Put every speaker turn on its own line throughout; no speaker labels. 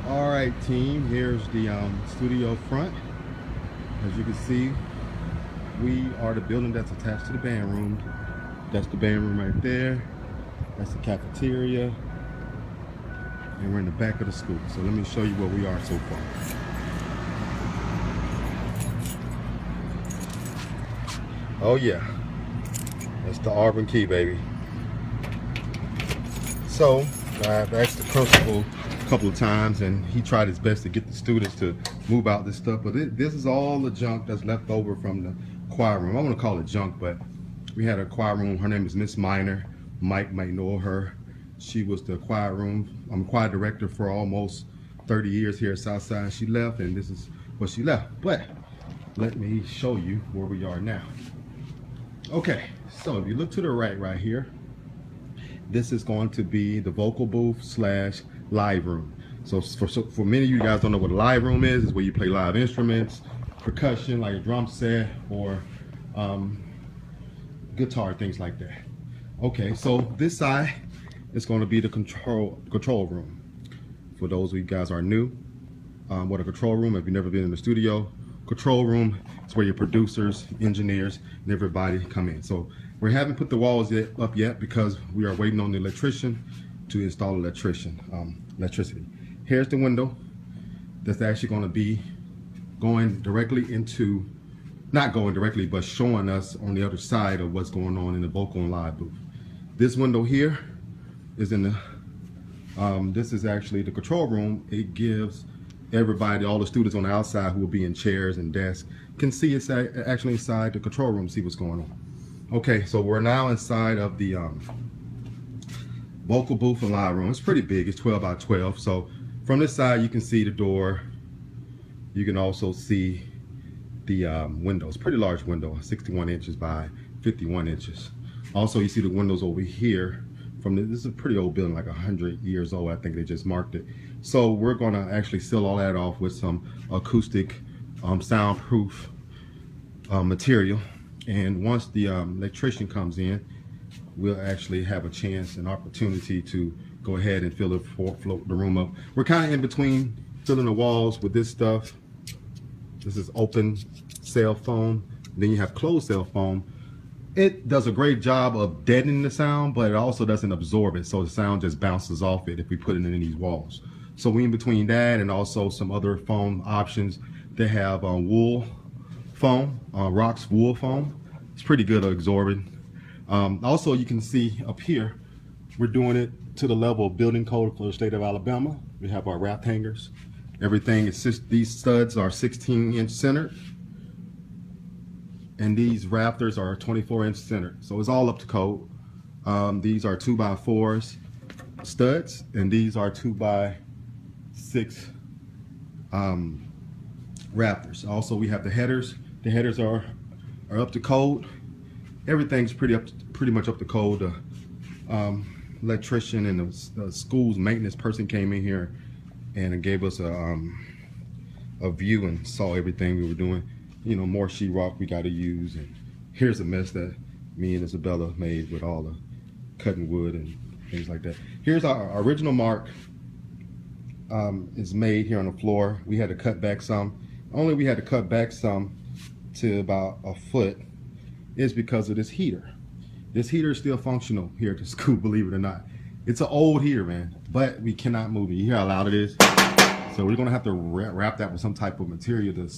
All right, team, here's the studio front. As you can see, we are the building that's attached to the band room. That's the band room right there. That's the cafeteria. And we're in the back of the school. So let me show you where we are so far. Oh yeah, that's the Auburn key, baby. So I've asked the principal a couple of times, and he tried his best to get the students to move out this stuff. But this is all the junk that's left over from the choir room. I want to call it junk, but we had a choir room. Her name is Miss Minor. Mike might know her. She was the choir room. I'm choir director for almost 30 years here at Southside. She left, and this is what she left. But let me show you where we are now. Okay, so if you look to the right here, this is going to be the vocal booth slash live room. So for many of you guys don't know what a live room is where you play live instruments, percussion like a drum set, or guitar, things like that. Okay, so this side is going to be the control room. For those of you guys are new, what a control room, if you've never been in the studio, control room is where your producers, engineers, and everybody come in. So we haven't put the walls up yet because we are waiting on the electrician to install electricity. Here's the window that's actually going to be going directly into, not going directly, but showing us on the other side of what's going on in the vocal and live booth. This window here is in the, this is actually the control room. It gives everybody, all the students on the outside who will be in chairs and desks, can see it's actually inside the control room, see what's going on. Okay, so we're now inside of the vocal booth and live room. It's pretty big, it's 12 by 12. So from this side, you can see the door. You can also see the window. It's a pretty large window, 61 inches by 51 inches. Also, you see the windows over here. This is a pretty old building, like 100 years old. I think they just marked it. So we're gonna actually seal all that off with some acoustic, soundproof material. And once the electrician comes in, we'll actually have a chance and opportunity to go ahead and fill the room up. We're kind of in between filling the walls with this stuff. This is open cell foam. Then you have closed cell foam. It does a great job of deadening the sound, but it also doesn't absorb it, so the sound just bounces off it if we put it in these walls. So we in between that and also some other foam options. They have wool foam, Rock's wool foam. It's pretty good at absorbing. Also, you can see up here, we're doing it to the level of building code for the state of Alabama. We have our wrap hangers. Everything is these studs are 16-inch centered, and these rafters are 24-inch centered. So it's all up to code. These are 2x4s studs, and these are 2x6 rafters. Also, we have the headers. The headers are up to code. Everything's pretty much up to code. The electrician and the school's maintenance person came in here and gave us a view and saw everything we were doing. You know, more sheetrock we got to use, and here's a mess that me and Isabella made with all the cutting wood and things like that. Here's our original mark. Is made here on the floor. We had to cut back some. Only we had to cut back some to about a foot is because of this heater. This heater is still functional here at the school, believe it or not. It's an old heater, man, but we cannot move it. You hear how loud it is? So we're gonna have to wrap that with some type of material to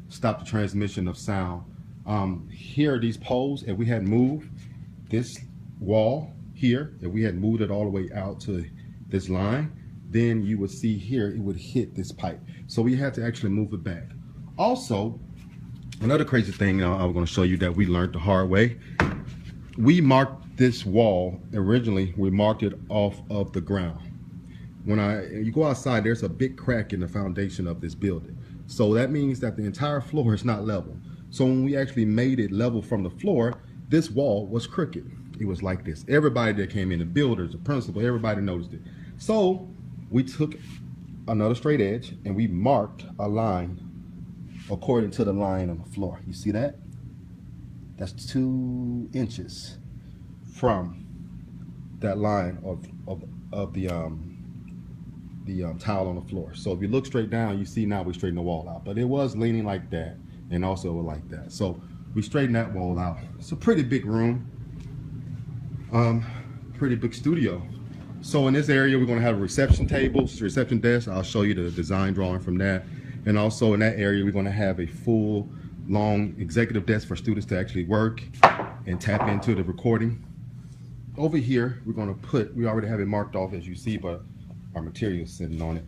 stop the transmission of sound. Here are these poles. If we had moved this wall here, if we had moved it all the way out to this line, then you would see here it would hit this pipe. So we had to actually move it back. Also, another crazy thing I was going to show you that we learned the hard way. We marked this wall originally. We marked it off of the ground. When you go outside, there's a big crack in the foundation of this building. So that means that the entire floor is not level. So when we actually made it level from the floor, this wall was crooked. It was like this. Everybody that came in, the builders, the principal, everybody noticed it. So we took another straight edge and we marked a line according to the line on the floor. You see that? That's 2 inches from that line of the tile on the floor. So if you look straight down, you see now we straighten the wall out. But it was leaning like that and also like that. So we straightened that wall out. It's a pretty big room, pretty big studio. So in this area, we're going to have a reception table, reception desk. I'll show you the design drawing from that. And also in that area, we're going to have a full, long executive desk for students to actually work and tap into the recording. Over here, we're going to put, we already have it marked off as you see, but our material is sitting on it.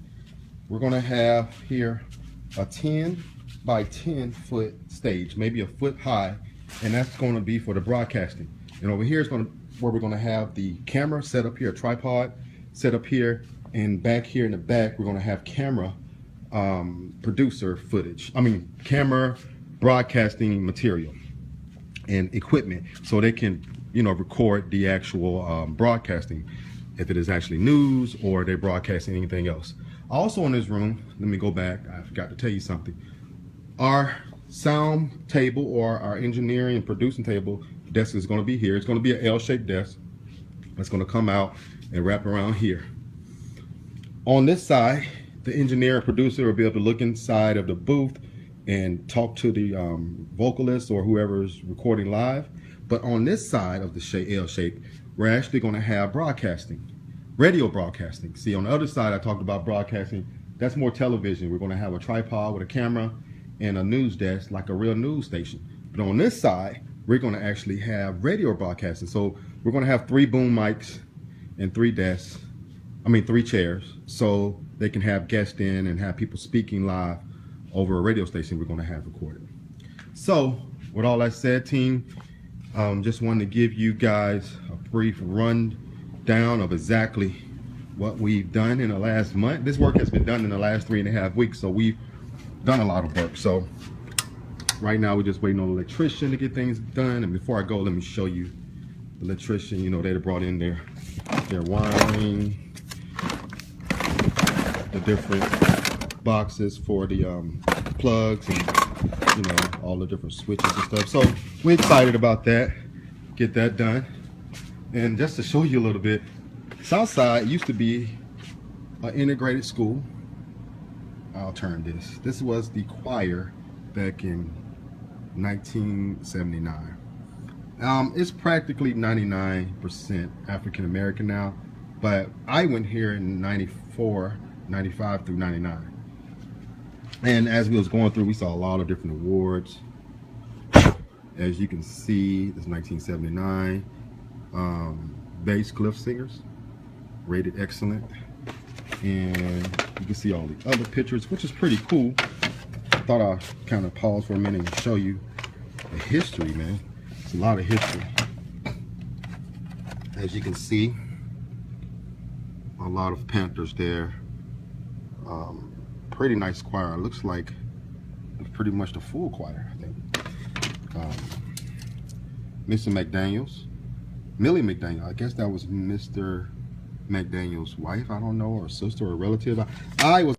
We're going to have here a 10 by 10 foot stage, maybe a foot high, and that's going to be for the broadcasting. And over here is going to where we're going to have the camera set up here, a tripod set up here, and back here in the back we're going to have camera producer footage. Camera broadcasting material and equipment, so they can record the actual broadcasting, if it is actually news or they're broadcasting anything else. Also in this room, let me go back, I forgot to tell you something. Our sound table or our engineering and producing table desk is going to be here. It's going to be an L-shaped desk that's going to come out and wrap around here. On this side, the engineer and producer will be able to look inside of the booth and talk to the vocalist or whoever's recording live. But on this side of the L shape, we're actually going to have broadcasting, radio broadcasting. See, on the other side, I talked about broadcasting. That's more television. We're going to have a tripod with a camera and a news desk like a real news station. But on this side, we're going to actually have radio broadcasting. So we're going to have 3 boom mics and 3 desks, 3 chairs, so they can have guests in and have people speaking live over a radio station we're going to have recorded. So with all that said, team, just wanted to give you guys a brief rundown of exactly what we've done in the last month. This work has been done in the last 3.5 weeks, so we've done a lot of work. So right now we're just waiting on the electrician to get things done. And before I go, let me show you the electrician. They brought in their wiring, the different boxes for the plugs, and all the different switches and stuff. So we're excited about that, get that done. And just to show you a little bit, Southside used to be an integrated school. I'll turn this. This was the choir back in 1979. It's practically 99% African American now, but I went here in 94, 95 through 99. And as we was going through, we saw a lot of different awards. As you can see, this is 1979. Bass Cliff Singers, rated excellent. And you can see all the other pictures, which is pretty cool. I thought I'd kind of pause for a minute and show you the history, man. It's a lot of history. As you can see, a lot of Panthers there. Pretty nice choir. It looks like it's pretty much the full choir, I think. Mr. McDaniels, Millie McDaniel. I guess that was Mr. McDaniel's wife. I don't know, or sister or relative. I was